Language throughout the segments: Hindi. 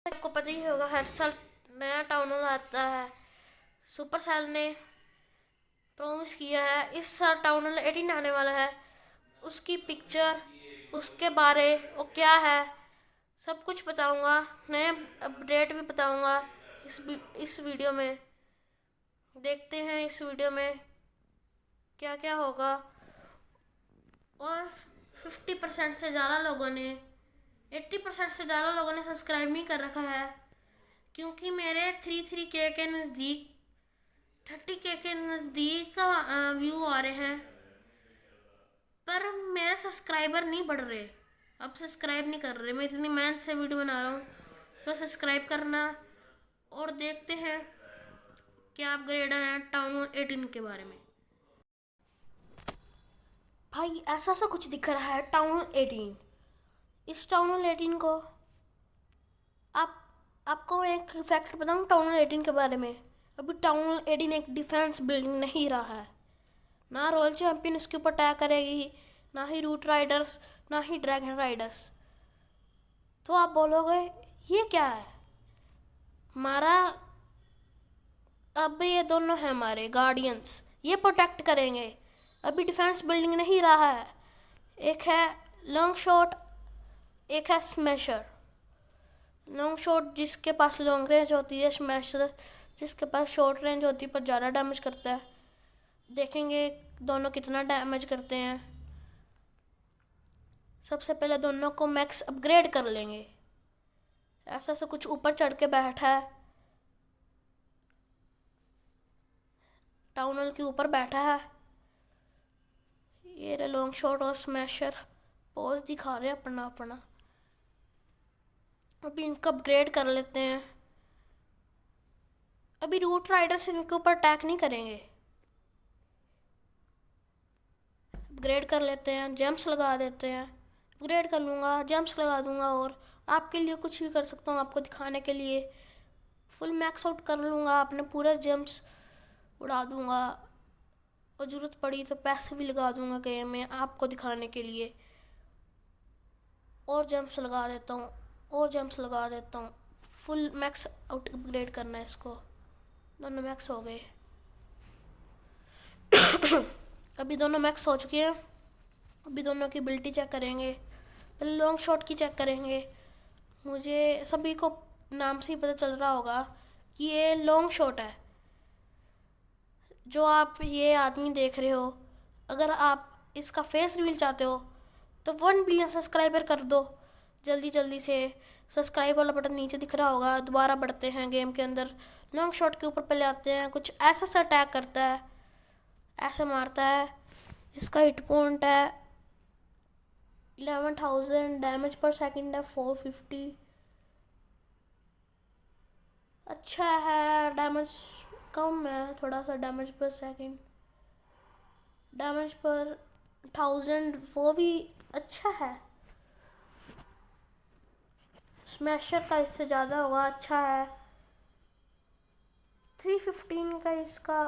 आपको पता ही होगा हर साल नया टाउन हॉल आता है। सुपरसेल ने प्रॉमिस किया है इस साल टाउन हॉल 18 आने वाला है। उसकी पिक्चर, उसके बारे वो क्या है, सब कुछ बताऊंगा। नए अपडेट भी बताऊंगा इस वीडियो में। देखते हैं इस वीडियो में क्या क्या होगा। और 50% से ज़्यादा लोगों ने 80% से ज़्यादा लोगों ने सब्सक्राइब नहीं कर रखा है, क्योंकि मेरे 33K के नज़दीक 30K के नज़दीक व्यू आ रहे हैं, पर मेरे सब्सक्राइबर नहीं बढ़ रहे। अब सब्सक्राइब नहीं कर रहे। मैं इतनी मेहनत से वीडियो बना रहा हूँ, तो सब्सक्राइब करना। और देखते हैं क्या अपग्रेड है टाउन हॉल 18 के बारे में। भाई ऐसा सा कुछ दिख रहा है टाउन हॉल 18। इस टाउन हॉल 18 को आप आपको एक फैक्ट बताऊँ टाउन हॉल 18 के बारे में। अभी टाउन हॉल 18 एक डिफेंस बिल्डिंग नहीं रहा है। ना रॉयल चैंपियन उसके ऊपर अटैक करेगी, ना ही रूट राइडर्स, ना ही ड्रैगन राइडर्स। तो आप बोलोगे ये क्या है हमारा। अब ये दोनों हैं हमारे गार्डियंस, ये प्रोटेक्ट करेंगे। अभी डिफेंस बिल्डिंग नहीं रहा है। एक है लॉन्ग शॉट, एक है स्मैशर। लॉन्ग शॉट जिसके पास लॉन्ग रेंज होती है, स्मैशर जिसके पास शॉर्ट रेंज होती है पर ज़्यादा डैमेज करता है। देखेंगे दोनों कितना डैमेज करते हैं। सबसे पहले दोनों को मैक्स अपग्रेड कर लेंगे। ऐसा सा कुछ ऊपर चढ़ के बैठा है, टाउन हॉल के ऊपर बैठा है। ये लॉन्ग शॉट और स्मैशर पोज दिखा रहे हैं अपना अपना। अभी इनको अपग्रेड कर लेते हैं। अभी रूट राइडर्स इनके ऊपर अटैक नहीं करेंगे। अपग्रेड कर लेते हैं, जंप्स लगा देते हैं। अपग्रेड कर लूँगा, जंप्स लगा दूँगा और आपके लिए कुछ भी कर सकता हूँ। आपको दिखाने के लिए फुल मैक्स आउट कर लूँगा, अपने पूरे जंप्स उड़ा दूँगा और ज़रूरत पड़ी तो पैसे भी लगा दूँगा गेम में आपको दिखाने के लिए। और जंप्स लगा देता हूँ, और जंप्स लगा देता हूँ। फुल मैक्स आउट अपग्रेड करना है इसको। दोनों मैक्स हो गए। अभी दोनों मैक्स हो चुके हैं। अभी दोनों की एबिलिटी चेक करेंगे। पहले लॉन्ग शॉट की चेक करेंगे। मुझे सभी को नाम से ही पता चल रहा होगा कि ये लॉन्ग शॉट है। जो आप ये आदमी देख रहे हो, अगर आप इसका फेस रिवील चाहते हो तो 1 बिलियन सब्सक्राइबर कर दो जल्दी जल्दी से। सब्सक्राइब वाला बटन नीचे दिख रहा होगा। दोबारा बढ़ते हैं गेम के अंदर। लॉन्ग शॉट के ऊपर पहले आते हैं। कुछ ऐसा सा अटैक करता है, ऐसे मारता है। इसका हिट पॉइंट है 11,000, डैमेज पर सेकंड है 450। अच्छा है, डैमेज कम है थोड़ा सा। डैमेज पर सेकंड, डैमेज पर 1000 वो भी अच्छा है। स्मैशर का इससे ज़्यादा होगा, अच्छा है। 315 का इसका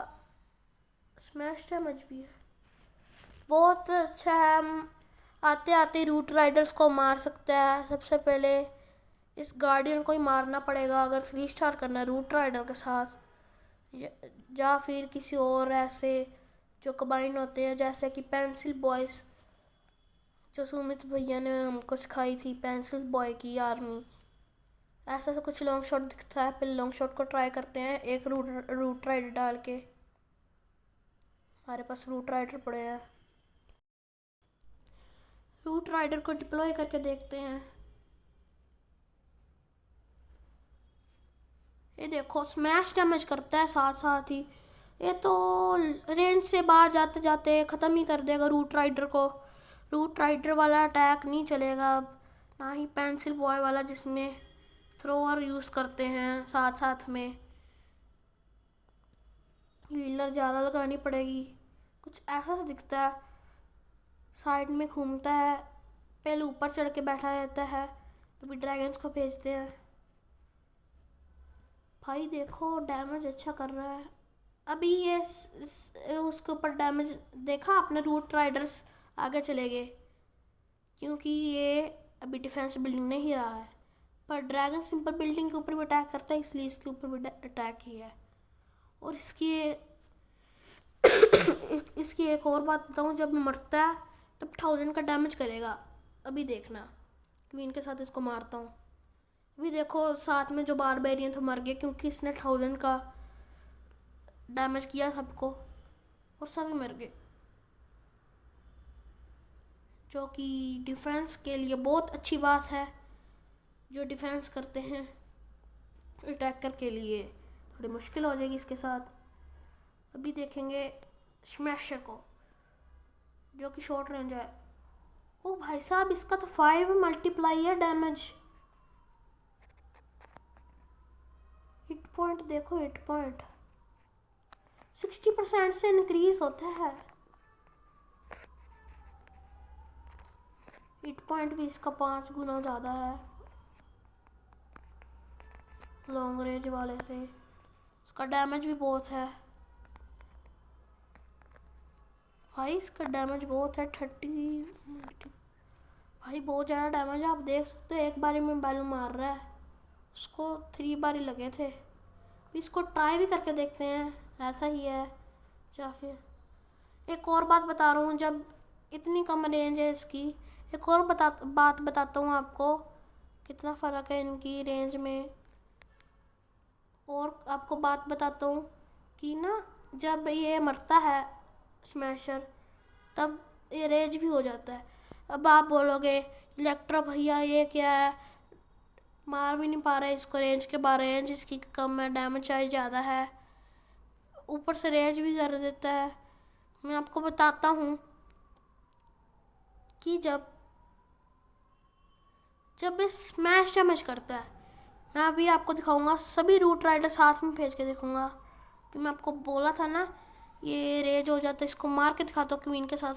स्मैश डैमेज भी है, बहुत अच्छा है। आते आते रूट राइडर्स को मार सकता है। सबसे पहले इस गार्डियन को ही मारना पड़ेगा अगर 3 स्टार करना है रूट राइडर के साथ, या फिर किसी और ऐसे जो कंबाइन होते हैं, जैसे कि पेंसिल बॉयज़ जो सुमित भैया ने हमको सिखाई थी, पेंसिल बॉय की आर्मी। ऐसा सा कुछ लॉन्ग शॉट दिखता है। पहले लॉन्ग शॉट को ट्राई करते हैं एक रूट राइडर डाल के। हमारे पास रूट राइडर पड़े हैं। रूट राइडर को डिप्लॉय करके देखते हैं। ये देखो स्मैश डैमेज करता है साथ साथ ही। ये तो रेंज से बाहर जाते जाते ख़त्म ही कर देगा रूट राइडर को। रूट राइडर वाला अटैक नहीं चलेगा अब, ना ही पेंसिल बॉय वाला जिसमें थ्रोअर यूज़ करते हैं साथ साथ में। हीलर ज़्यादा लगानी पड़ेगी। कुछ ऐसा सा दिखता है, साइड में घूमता है, पहले ऊपर चढ़ के बैठा रहता है। अभी ड्रैगन्स को भेजते हैं। भाई देखो डैमेज अच्छा कर रहा है। अभी ये उसके ऊपर डैमेज देखा आपने। रूट राइडर्स आगे चले गए क्योंकि ये अभी डिफेंस बिल्डिंग नहीं रहा है। पर ड्रैगन सिंपल बिल्डिंग के ऊपर भी अटैक करता है, इसलिए इसके ऊपर भी अटैक किया है। और इसकी एक और बात बताऊँ, जब मरता है तब 1000 का डैमेज करेगा। अभी देखना, क्वीन के साथ इसको मारता हूँ। अभी देखो साथ में जो बारबेरियन थे मर गए, क्योंकि इसने 1000 का डैमेज किया सबको और सभी मर गए, जो कि डिफेंस के लिए बहुत अच्छी बात है। जो डिफेंस करते हैं अटैकर के लिए थोड़ी मुश्किल हो जाएगी इसके साथ। अभी देखेंगे स्मैशर को, जो कि शॉर्ट रेंज है। ओ भाई साहब, इसका तो 5 मल्टीप्लाई है डैमेज। हिट पॉइंट देखो, हिट पॉइंट 60% से इंक्रीज होता है। हिट पॉइंट भी इसका 5 गुना ज़्यादा है लॉन्ग रेंज वाले से। इसका डैमेज भी बहुत है भाई, इसका डैमेज बहुत है 30। भाई बहुत ज़्यादा डैमेज है, आप देख सकते हो। एक बारी में बैलून मार रहा है, उसको 3 बारी लगे थे। इसको ट्राई भी करके देखते हैं, ऐसा ही है या फिर। एक और बात बता रहा हूँ, जब इतनी कम रेंज है इसकी, एक और बात बताता हूँ आपको कितना फ़र्क है इनकी रेंज में। और आपको बात बताता हूँ कि ना, जब ये मरता है स्मैशर, तब ये रेज भी हो जाता है। अब आप बोलोगे इलेक्ट्रो भैया ये क्या है, मार भी नहीं पा रहा है इसको, रेंज के बाद रेंज इसकी कम है, डैमेज चार्ज ज़्यादा है, ऊपर से रेज भी कर देता है। मैं आपको बताता हूँ कि जब ये स्मैश डैमेज करता है, मैं अभी आपको दिखाऊंगा, सभी रूट राइडर साथ में भेज के दिखाऊंगा। कि मैं आपको बोला था ना ये रेज हो जाता है, इसको मार के दिखाता हूँ क्वीन के साथ।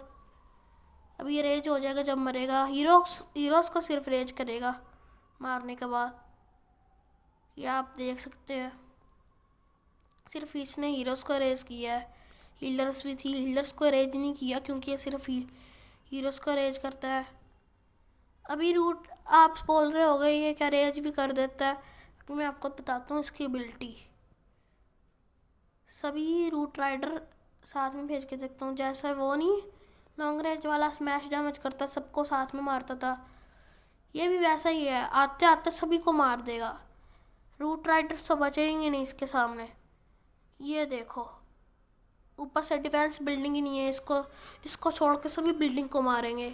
अभी ये रेज हो जाएगा जब मरेगा। हीरोज को सिर्फ रेज करेगा मारने के बाद, ये आप देख सकते हैं। सिर्फ इसने हीरोज को रेज किया है, हीलर्स भी थी, हीलर्स को रेज नहीं किया क्योंकि ये सिर्फ हीरोज को रेज करता है। अभी रूट आप बोल रहे हो गए ये क्या रेज भी कर देता है, अभी मैं आपको बताता हूँ इसकी एबिलिटी। सभी रूट राइडर साथ में भेज के देखता हूँ। जैसा वो नहीं लॉन्ग रेंज वाला स्मैश डैमेज करता, सबको साथ में मारता था, ये भी वैसा ही है, आते आते सभी को मार देगा। रूट राइडर्स तो बचेंगे नहीं इसके सामने। ये देखो, ऊपर से डिफेंस बिल्डिंग ही नहीं है, इसको छोड़ के सभी बिल्डिंग को मारेंगे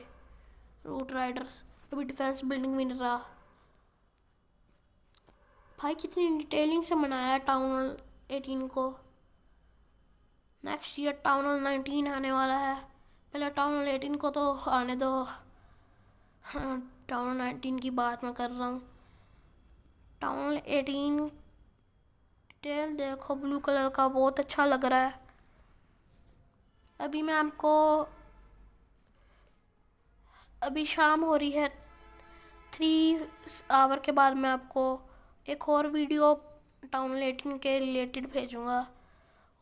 रूट राइडर्स। अभी डिफेंस बिल्डिंग भी नहीं रहा। भाई कितनी डिटेलिंग से बनाया है टाउन हॉल 18 को। नेक्स्ट ईयर टाउन हॉल 19 आने वाला है, पहले टाउन हॉल 18 को तो आने दो। हाँ, टाउन हॉल 19 की बात मैं कर रहा हूँ। टाउन हॉल 18 डिटेल देखो, ब्लू कलर का बहुत अच्छा लग रहा है। अभी शाम हो रही है, 3 आवर के बाद मैं आपको एक और वीडियो टाउन हॉल 18 के रिलेटेड भेजूँगा।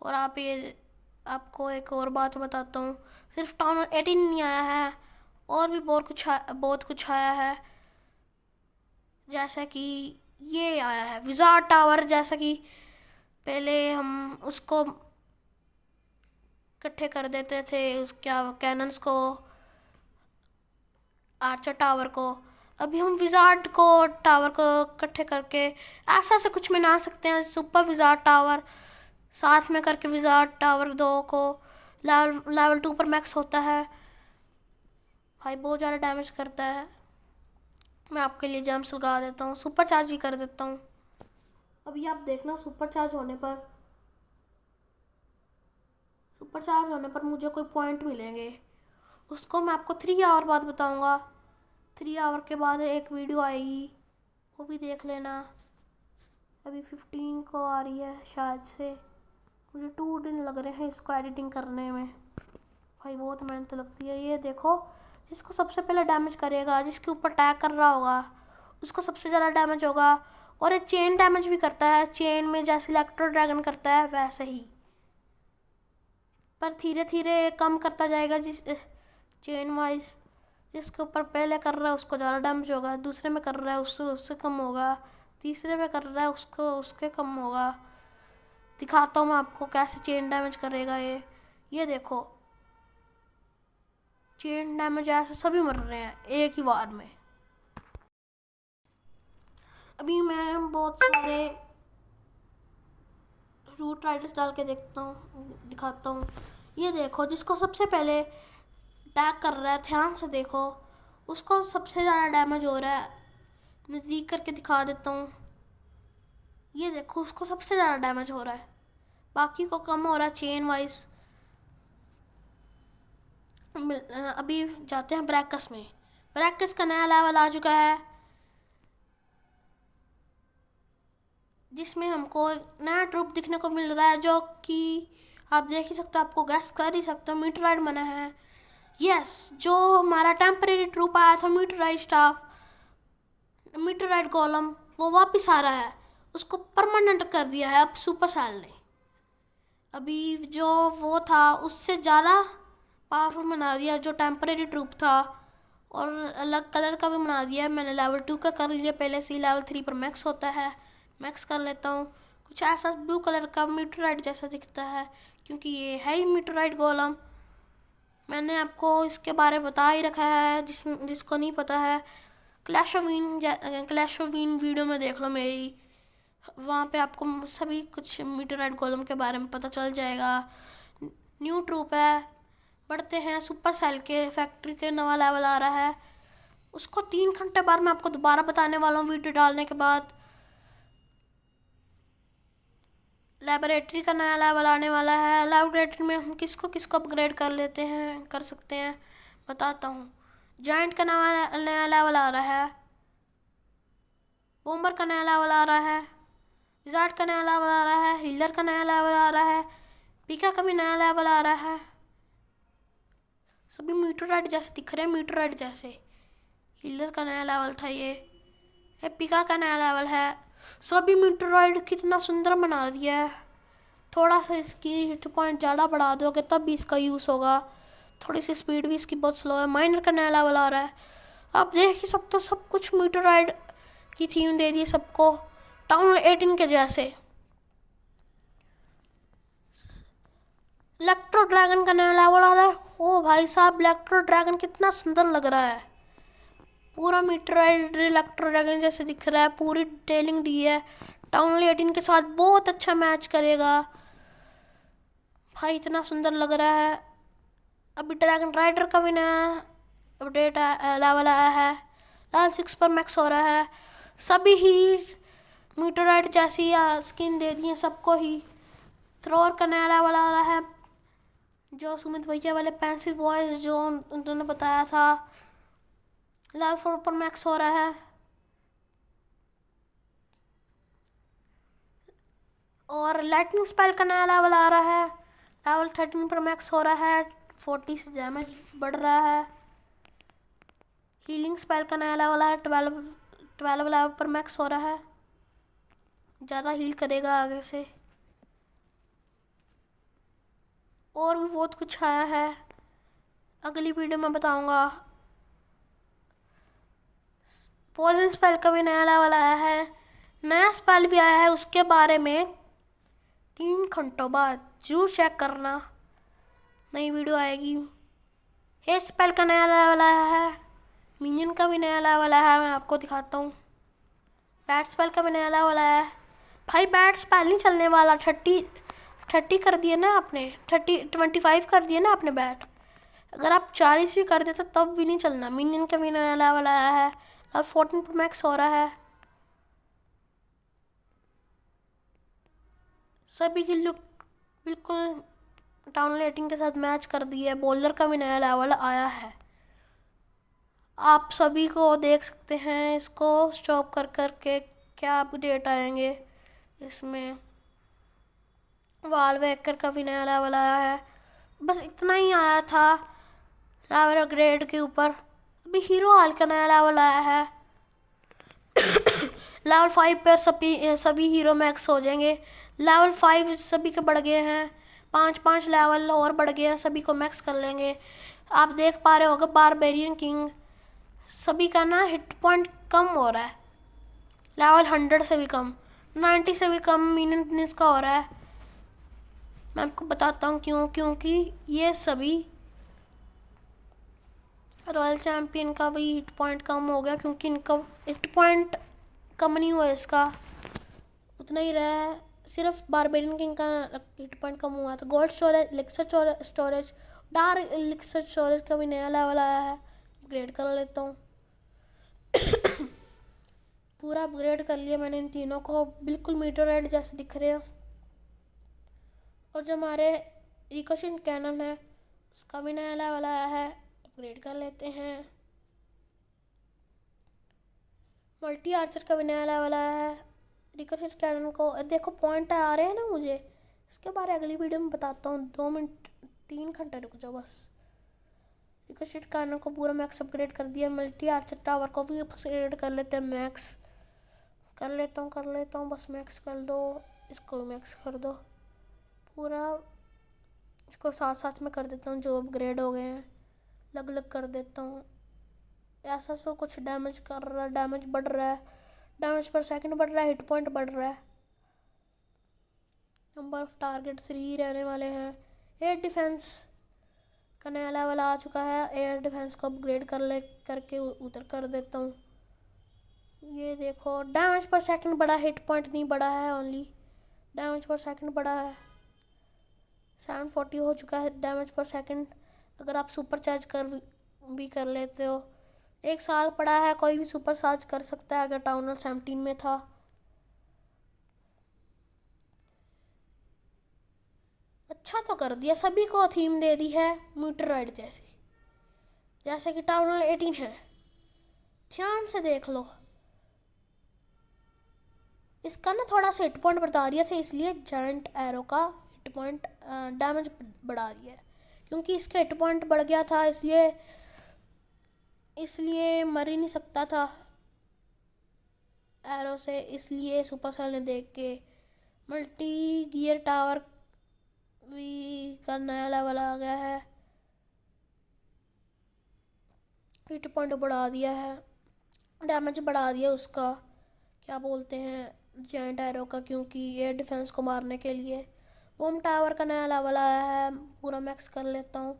और आपको एक और बात बताता हूँ, सिर्फ टाउन हॉल 18 नहीं आया है, और भी बहुत कुछ आया है। जैसा कि ये आया है विजार्ड टावर, जैसा कि पहले हम उसको इकट्ठे कर देते थे, क्या कैनन्स को, आर्चर टावर को। अभी हम विजार्ड को टावर को इकट्ठे करके ऐसा से कुछ बना सकते हैं, सुपर विजार्ड टावर साथ में करके। विजार्ड टावर 2 को लेवल 2 पर मैक्स होता है भाई, बहुत ज़्यादा डैमेज करता है। मैं आपके लिए जम्प्स लगा देता हूँ, सुपर चार्ज भी कर देता हूँ। अभी आप देखना, सुपर चार्ज होने पर मुझे कोई पॉइंट मिलेंगे, उसको मैं आपको 3 आवर बाद बताऊँगा। 3 आवर के बाद एक वीडियो आएगी, वो भी देख लेना। अभी 15 को आ रही है शायद से, मुझे 2 दिन लग रहे हैं इसको एडिटिंग करने में भाई, बहुत मेहनत लगती है। ये देखो, जिसको सबसे पहले डैमेज करेगा, जिसके ऊपर अटैक कर रहा होगा, उसको सबसे ज़्यादा डैमेज होगा। और ये चेन डैमेज भी करता है, चेन में जैसे इलेक्ट्रो ड्रैगन करता है वैसे ही, पर धीरे धीरे कम करता जाएगा जिस चेन वाइज जिसके ऊपर पहले कर रहा है उसको ज़्यादा डैमेज होगा, दूसरे में कर रहा है उससे उससे कम होगा, तीसरे में कर रहा है उसको उसके कम होगा। दिखाता हूँ मैं आपको कैसे चेन डैमेज करेगा ये देखो, चेन डैमेज ऐसे सभी मर रहे हैं एक ही बार में। अभी मैं बहुत सारे रूट राइडर्स डाल के दिखाता हूँ। ये देखो, जिसको सबसे पहले अटैक कर रहा है, ध्यान से देखो, उसको सबसे ज़्यादा डैमेज हो रहा है। नज़दीक करके दिखा देता हूँ। ये देखो, उसको सबसे ज़्यादा डैमेज हो रहा है, बाकी को कम हो रहा है चेन वाइज। अभी जाते हैं ब्रैकस में। ब्रैकस का नया लेवल आ चुका है, जिसमें हमको एक नया ट्रूप दिखने को मिल रहा है, जो कि आप देख ही सकते हो, आपको गैस कर ही सकते हो, मीटराइड बना है। यस, जो हमारा टेम्परेरी ट्रूप आया था मीटराइड स्टाफ, मीटराइड गोलम, वो वापस आ रहा है। उसको परमानेंट कर दिया है अब सुपरसेल ने। अभी जो वो था उससे ज़्यादा पावरफुल बना दिया जो टेम्परेरी ट्रूप था, और अलग कलर का भी बना दिया। मैंने लेवल 2 का कर लिया पहले से ही, लेवल 3 पर मैक्स होता है, मैक्स कर लेता हूँ। कुछ ऐसा ब्लू कलर का मीटराइड जैसा दिखता है, क्योंकि ये है ही मीटराइड गोलम। मैंने आपको इसके बारे में बता ही रखा है, जिसको नहीं पता है क्लैश ऑफ वीन वीडियो में देख लो मेरी, वहाँ पे आपको सभी कुछ मीटराइड गोलम के बारे में पता चल जाएगा। न्यू ट्रूप है, बढ़ते हैं सुपरसेल के फैक्ट्री के, नवा लेवल आ रहा है। उसको 3 घंटे बाद मैं आपको दोबारा बताने वाला हूँ वीडियो डालने के बाद। लेबोरेटरी का नया लेवल आने वाला है। लेबोरेटरी में हम किसको किसको अपग्रेड कर सकते हैं बताता हूँ। जायंट का नया लेवल आ रहा है, बॉम्बर का नया लेवल आ रहा है, विजार्ड का नया लेवल आ रहा है, हीलर का नया लेवल आ रहा है, पीका का भी नया लेवल आ रहा है। सभी मीटराइड जैसे दिख रहे हैं, मीटराइड जैसे। हीलर का नया लेवल था ये पीका का नया लेवल है। सभी मीटराइड कितना सुंदर बना दिया है। थोड़ा सा इसकी हिट पॉइंट ज़्यादा बढ़ा दोगे तब भी इसका यूज़ होगा। थोड़ी सी स्पीड भी इसकी बहुत स्लो है। माइनर का नया लेवल आ रहा है। आप देख ही सकते हो, सब कुछ मीटराइड की थीम दे दी सबको, टाउन 18 के जैसे। इलेक्ट्रो ड्रैगन का नया लेवल आ रहा है। ओ भाई साहब, इलेक्ट्रो ड्रैगन कितना सुंदर लग रहा है, पूरा मीटराइड इलेक्ट्रो ड्रैगन जैसे दिख रहा है। पूरी डिटेलिंग दी है, टाउन 18 के साथ बहुत अच्छा मैच करेगा भाई, इतना सुंदर लग रहा है। अभी ड्रैगन राइडर का भी नया अपडेट लेवल आया है, लेवल 6 पर मैक्स हो रहा है। सभी ही मीटराइड जैसी स्किन दे दी है सबको ही। थ्रोर का नया लेवल आ रहा है, जो सुमित भैया वाले पेंसिल बॉयज जो उन्होंने बताया था, लेवल 4 पर मैक्स हो रहा है। और लाइटनिंग स्पेल का नया लेवल आ रहा है, लेवल 13 पर मैक्स हो रहा है, 40 से डैमेज बढ़ रहा है। हीलिंग स्पेल का नया लेवल है, 12 लेवल पर मैक्स हो रहा है, ज़्यादा हील करेगा आगे से। और भी बहुत कुछ आया है, अगली वीडियो में बताऊंगा। पॉइजन स्पेल का भी नया लेवल आया है, नया स्पेल भी आया है, उसके बारे में 3 घंटों बाद जरूर चेक करना, नई वीडियो आएगी। हेयर स्पेल का नया लेवल आया है, मिनियन का भी नया लेवल आया है, मैं आपको दिखाता हूँ। बैट स्पेल का भी नया लेवल आया है। भाई बैट स्पेल नहीं चलने वाला, 30 कर दिए ना आपने, 25 कर दिए ना आपने बैट। अगर आप 40 भी कर देते तब भी नहीं चलना। मिनियन का भी नया लेवल आया है, और 14 पर मैक्स हो रहा है। सभी की लुक बिल्कुल टाउन 18 के साथ मैच कर दी है। बॉलर का भी नया लेवल आया है, आप सभी को देख सकते हैं। इसको स्टॉप कर करके क्या अपडेट आएंगे इसमें। वाल वेकर का भी नया लेवल आया है। बस इतना ही आया था लेवल अपग्रेड के ऊपर। अभी हीरो हाल का नया लेवल आया है। लेवल 5 पर सभी हीरो मैक्स हो जाएंगे। लेवल 5 सभी के बढ़ गए हैं, 5 लेवल और बढ़ गए हैं, सभी को मैक्स कर लेंगे। आप देख पा रहे होगे बारबेरियन किंग सभी का ना हिट पॉइंट कम हो रहा है, लेवल 100 से भी कम, 90 से भी कम मीनियन का हो रहा है। मैं आपको बताता हूँ क्यों। क्योंकि ये सभी रॉयल चैम्पियन का भी हिट पॉइंट कम हो गया, क्योंकि इनका हिट पॉइंट कम नहीं हुआ, इसका उतना ही रहा है। सिर्फ बारबेरियन किंग का हिट पॉइंट कम हुआ था। Gold storage, elixir storage, dark elixir storage का भी नया लेवल आया है। अपग्रेड कर लेता हूँ। पूरा अपग्रेड कर लिया मैंने इन तीनों को, बिल्कुल मीटरराइड जैसे दिख रहे हैं। और जो हमारे रिकोशिन कैनन है उसका भी नया लेवल आया है, अपग्रेड कर लेते हैं। मल्टी आर्चर का भी नया लेवल आया है। रिकोशिन कैनन को देखो पॉइंट आ रहे हैं ना मुझे, इसके बारे में अगली वीडियो में बताता हूँ। 2 मिनट 3 घंटे रुक जाओ बस। रिकोशिन कैनन को पूरा मैक्स अपग्रेड कर दिया। मल्टी आर्चर टावर को भी अपग्रेड कर लेते हैं, मैक्स कर लेता हूँ बस। मैक्स कर दो, इसको भी मैक्स कर दो पूरा। इसको साथ साथ में कर देता हूँ, जो अपग्रेड हो गए हैं अलग अलग कर देता हूँ। ऐसा सो कुछ डैमेज कर रहा है, डैमेज बढ़ रहा है, डैमेज पर सेकंड बढ़ रहा है, हिट पॉइंट बढ़ रहा है। नंबर ऑफ टारगेट 3 रहने वाले हैं। एयर डिफेंस का नया लेवल आ चुका है, एयर डिफेंस को अपग्रेड करके उधर कर देता हूँ। ये देखो डैमेज पर सेकंड बढ़ा, हिट पॉइंट नहीं बढ़ा है, ओनली डैमेज पर सेकंड बढ़ा है। 740 हो चुका है डैमेज पर सेकंड। अगर आप सुपर चार्ज कर लेते हो, 1 साल पड़ा है, कोई भी सुपर चार्ज कर सकता है अगर टाउन हॉल 17 में था। अच्छा तो कर दिया, सभी को थीम दे दी है मीटरराइड जैसी, जैसे कि टाउन हॉल 18 है। ध्यान से देख लो, इसका ना थोड़ा सा हिट पॉइंट बढ़ा दिया था, इसलिए जायंट एरो का हिट पॉइंट डैमेज बढ़ा दिया है। क्योंकि इसका हिट पॉइंट बढ़ गया था, इसलिए मर ही नहीं सकता था एरो से, इसलिए सुपरसेल ने देख के मल्टी गियर टावर भी का नया लेवल आ गया है, हिट पॉइंट बढ़ा दिया है, डैमेज बढ़ा दिया उसका, क्या बोलते हैं, जायंट एरो का। क्योंकि एयर डिफेंस को मारने के लिए बम टावर का नया लेवल आया है, पूरा मैक्स कर लेता हूँ।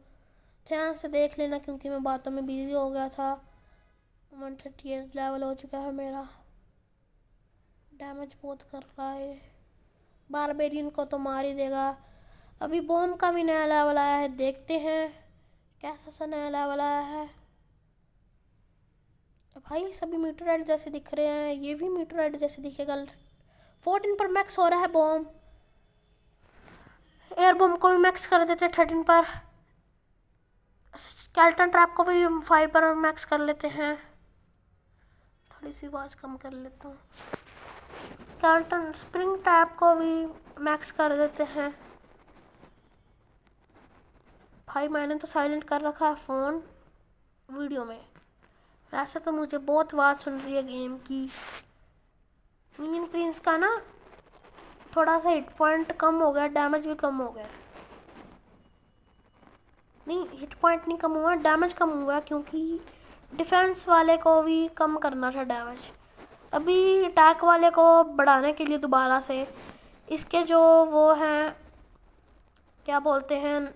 ध्यान से देख लेना क्योंकि मैं बातों में बिजी हो गया था। 138 लेवल हो चुका है मेरा, डैमेज बहुत कर रहा है। बारबेरियन को तो मार ही देगा। अभी बॉम्ब का भी नया लेवल आया है, देखते हैं कैसा सा नया लेवल आया है। भाई सभी मीटरराइड जैसे दिख रहे हैं, ये भी मीटरराइड जैसे दिखेगा। 14 पर मैक्स हो रहा है बॉम्ब, एयर बॉम्ब को भी मैक्स कर देते हैं 13 पर। स्केलेटन ट्रैप को भी 5 पर मैक्स कर लेते हैं। थोड़ी सी आवाज़ कम कर लेता हूँ। स्केलेटन स्प्रिंग ट्रैप को भी मैक्स कर देते हैं। भाई मैंने तो साइलेंट कर रखा है फ़ोन वीडियो में, वैसे तो मुझे बहुत आवाज़ सुन रही है गेम की। मिनियन प्रिंस का ना थोड़ा सा हिट पॉइंट कम हो गया, डैमेज भी कम हो गया। नहीं, हिट पॉइंट नहीं कम हुआ, डैमेज कम हुआ, क्योंकि डिफेंस वाले को भी कम करना था डैमेज। अभी अटैक वाले को बढ़ाने के लिए दोबारा से इसके जो वो हैं, क्या बोलते हैं,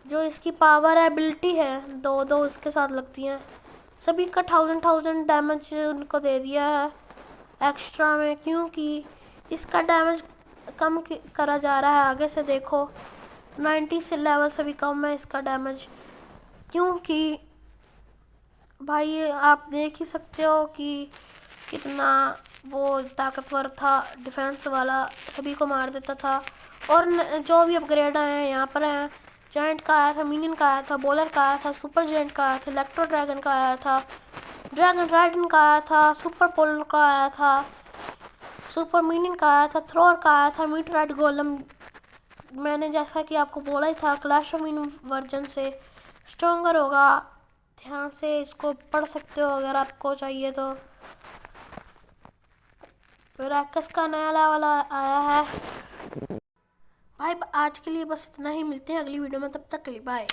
जो इसकी पावर एबिलिटी है, दो इसके साथ लगती हैं, सभी का 1000 डैमेज उनको दे दिया है एक्स्ट्रा में। क्योंकि इसका डैमेज कम करा जा रहा है, आगे से देखो 90 से लेवल से भी कम है इसका डैमेज। क्योंकि भाई आप देख ही सकते हो कि कितना वो ताकतवर था, डिफेंस वाला सभी को मार देता था। और जो भी अपग्रेड आए हैं यहाँ पर हैं, जायंट का आया था, मिनियन का आया था, बॉलर का आया था, सुपर जायंट का आया था, इलेक्ट्रो ड्रैगन का आया था, ड्रैगन राइडन का आया था, सुपर पोलर का आया था, सुपर मिनियन का आया था, थ्रोअर का आया था, मीटरराइड गोलम मैंने जैसा कि आपको बोला ही था क्लैश ऑफ मीन वर्जन से स्ट्रॉन्गर होगा। ध्यान से इसको पढ़ सकते हो अगर आपको चाहिए तो। रैकस का नया लेवल आया है। भाई आज के लिए बस इतना ही, मिलते हैं अगली वीडियो में, तब तक के लिए बाय।